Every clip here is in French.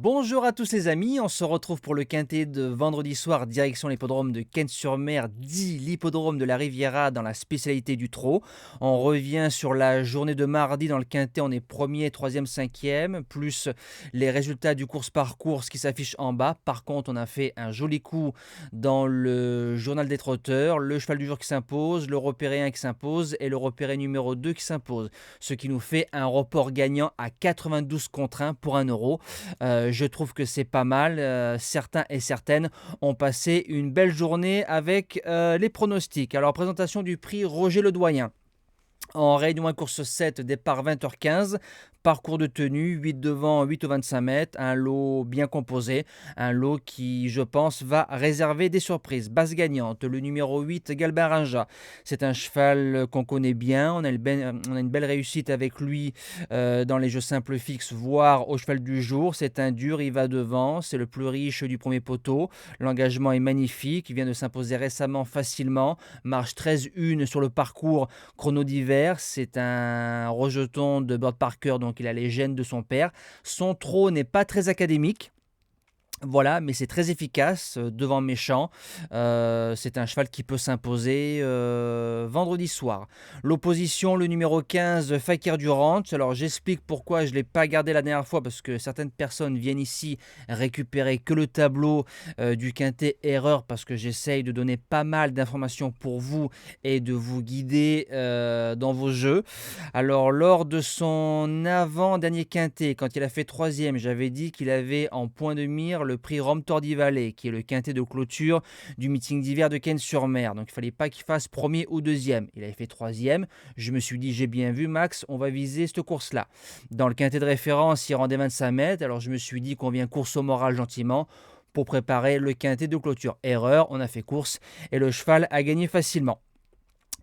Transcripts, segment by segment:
Bonjour à tous les amis, on se retrouve pour le quintet de vendredi soir direction l'hippodrome de Cannes-sur-Mer, dit l'hippodrome de la Riviera dans la spécialité du trot. On revient sur la journée de mardi dans le quintet, on est premier, troisième, cinquième, plus les résultats du course par course qui s'affichent en bas. Par contre, on a fait un joli coup dans le journal des trotteurs, le cheval du jour qui s'impose, le repéré 1 qui s'impose et le repéré numéro 2 qui s'impose. Ce qui nous fait un report gagnant à 92 contre 1 pour 1 euro. Je trouve que c'est pas mal. Certains et certaines ont passé une belle journée avec les pronostics. Alors, présentation du prix Roger Ledoyen. En Réunion 1 course 7, départ 20h15, parcours de tenue, 8 devant, 8 au 25 mètres, un lot bien composé, un lot qui, je pense, va réserver des surprises. Base gagnante, le numéro 8, Galbin Rinja. C'est un cheval qu'on connaît bien, on a une belle réussite avec lui dans les jeux simples fixes, voire au cheval du jour. C'est un dur, il va devant, c'est le plus riche du premier poteau. L'engagement est magnifique, il vient de s'imposer récemment facilement, marche 13-1 sur le parcours chrono d'hiver. C'est un rejeton de Bird Parker, donc il a les gènes de son père. Son trot n'est pas très académique. Voilà, mais c'est très efficace devant méchant. C'est un cheval qui peut s'imposer vendredi soir. L'opposition, le numéro 15, Fakir Durant. Alors j'explique pourquoi je ne l'ai pas gardé la dernière fois, parce que certaines personnes viennent ici récupérer que le tableau du quintet erreur, parce que j'essaye de donner pas mal d'informations pour vous et de vous guider dans vos jeux. Alors lors de son avant-dernier quintet, quand il a fait troisième, j'avais dit qu'il avait en point de mire le prix Rome Tordi Valley, qui est le quintet de clôture du meeting d'hiver de Cannes-sur-Mer. Donc il ne fallait pas qu'il fasse premier ou deuxième. Il avait fait troisième. Je me suis dit, j'ai bien vu Max, on va viser cette course-là. Dans le quintet de référence, il rendait 25 mètres. Alors je me suis dit qu'on vient course au moral gentiment pour préparer le quintet de clôture. Erreur, on a fait course et le cheval a gagné facilement.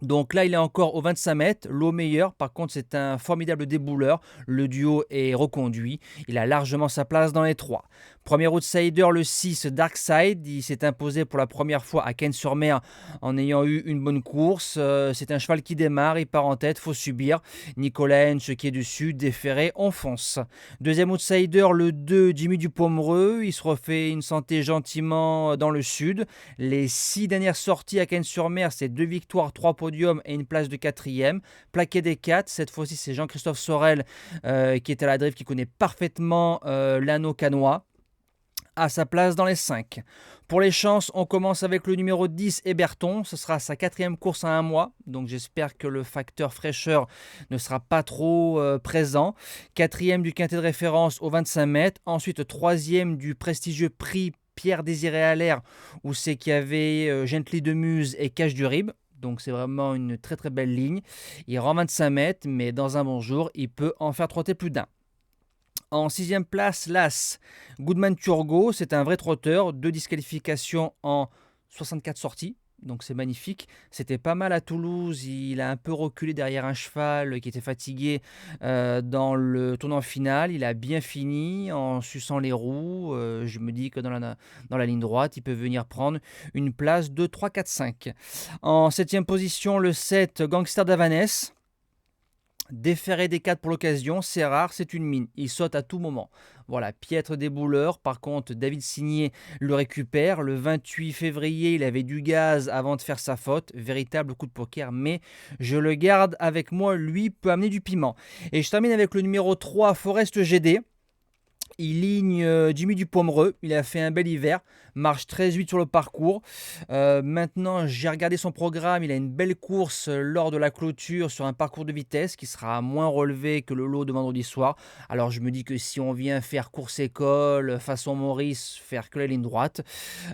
Donc là, il est encore au 25 mètres, l'eau meilleure. Par contre, c'est un formidable débouleur. Le duo est reconduit. Il a largement sa place dans les trois. Premier outsider, le 6, Darkside. Il s'est imposé pour la première fois à Cannes-sur-Mer en ayant eu une bonne course. C'est un cheval qui démarre, il part en tête, faut subir. Nicolas Hench qui est dessus, déféré, on fonce. Deuxième outsider, le 2, Jimmy Dupomereux. Il se refait une santé gentiment dans le sud. Les 6 dernières sorties à Cannes-sur-Mer, c'est 2 victoires, 3 podiums et une place de quatrième. Plaqué des 4, cette fois-ci c'est Jean-Christophe Sorel qui est à la drive, qui connaît parfaitement l'anneau canois, à sa place dans les 5. Pour les chances, on commence avec le numéro 10, Héberton. Ce sera sa 4e course à un mois, donc j'espère que le facteur fraîcheur ne sera pas trop présent. 4e du quintet de référence au 25 mètres. Ensuite, 3e du prestigieux prix Pierre Désiré Allaire, où c'est qu'il y avait Gently de Muse et Cache du Rib. Donc c'est vraiment une très très belle ligne. Il rend 25 mètres, mais dans un bon jour, il peut en faire trotter plus d'un. En 6e place, l'As, Goodman Turgot. C'est un vrai trotteur. 2 disqualifications en 64 sorties. Donc c'est magnifique. C'était pas mal à Toulouse. Il a un peu reculé derrière un cheval qui était fatigué dans le tournant final. Il a bien fini en suçant les roues. Je me dis que dans la ligne droite, il peut venir prendre une place de 3, 4, 5. En 7e position, le 7, Gangster d'Avanès. Déféré des 4 pour l'occasion, c'est rare, c'est une mine. Il saute à tout moment. Voilà, piètre débouleur. Par contre, David Signé le récupère. Le 28 février, il avait du gaz avant de faire sa faute. Véritable coup de poker, mais je le garde avec moi. Lui peut amener du piment. Et je termine avec le numéro 3, Forest GD. Il ligne Jimmy Dupomereux, il a fait un bel hiver, marche 13-8 sur le parcours. Maintenant, j'ai regardé son programme, il a une belle course lors de la clôture sur un parcours de vitesse qui sera moins relevé que le lot de vendredi soir. Alors je me dis que si on vient faire course école, façon Maurice, faire que la ligne droite,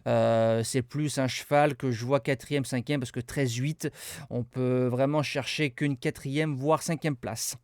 c'est plus un cheval que je vois 4e, 5e, parce que 13-8, on peut vraiment chercher qu'une 4e, voire 5e place.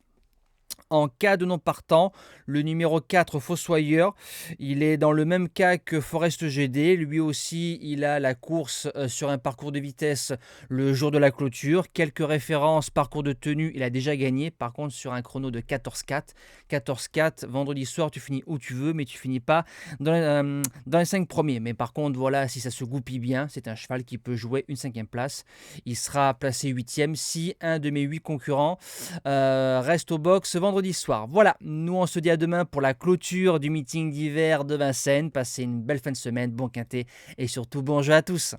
En cas de non partant, le numéro 4, Fossoyeur, il est dans le même cas que Forest GD. Lui aussi, il a la course sur un parcours de vitesse le jour de la clôture. Quelques références, parcours de tenue, il a déjà gagné. Par contre, sur un chrono de 14-4. 14-4, vendredi soir, tu finis où tu veux, mais tu finis pas dans les 5 premiers. Mais par contre, voilà, si ça se goupille bien, c'est un cheval qui peut jouer une 5e place. Il sera placé 8e si un de mes 8 concurrents reste au box vendredi soir. Voilà, nous on se dit à demain pour la clôture du meeting d'hiver de Vincennes. Passez une belle fin de semaine, bon quintet et surtout bon jeu à tous.